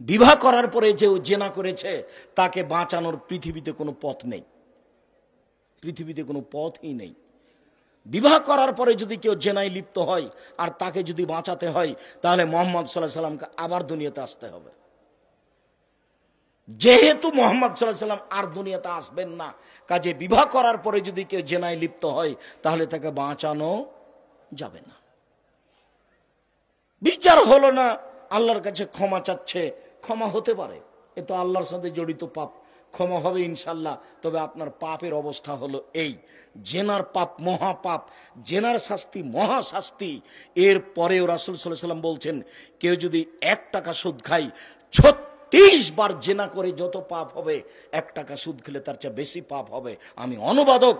বিবাহ করার পরে যে জেনা করেছে তাকে বাঁচানোর পৃথিবীতে কোনো পথ নেই, পৃথিবীতে কোনো পথই নেই। বিবাহ করার পরে যদি কেউ জেনায় লিপ্ত হয় আর তাকে যদি বাঁচাতে হয় তাহলে মুহাম্মদ সাল্লাল্লাহু আলাইহি সাল্লামকে আবার দুনিয়াতে আসতে হবে। যেহেতু মুহাম্মদ সাল্লাল্লাহু আলাইহি সাল্লাম আর দুনিয়াতে আসবেন না, কাজে বিবাহ করার পরে যদি কেউ জেনায় লিপ্ত হয় তাহলে তাকে বাঁচানো যাবে না। বিচার হলো না, আল্লাহর কাছে ক্ষমা চাচ্ছে, ক্ষমা হতে পারে, এ তো আল্লাহর সাথে জড়িত পাপ, ক্ষমা হবে ইনশাল্লাহ। তবে আপনার পাপের অবস্থা হলো এই, জেনার পাপ মহাপাপ, জেনার শাস্তি মহাশাস্তি। এর পরেও রাসূল সাল্লাল্লাহু আলাইহি সাল্লাম বলছেন, কেউ যদি 1 টাকা সুদ খায় 36 বার জেনা করে যত পাপ হবে, 1 টাকা সুদ খেলে তার চেয়ে বেশি পাপ হবে। আমি অনুবাদক,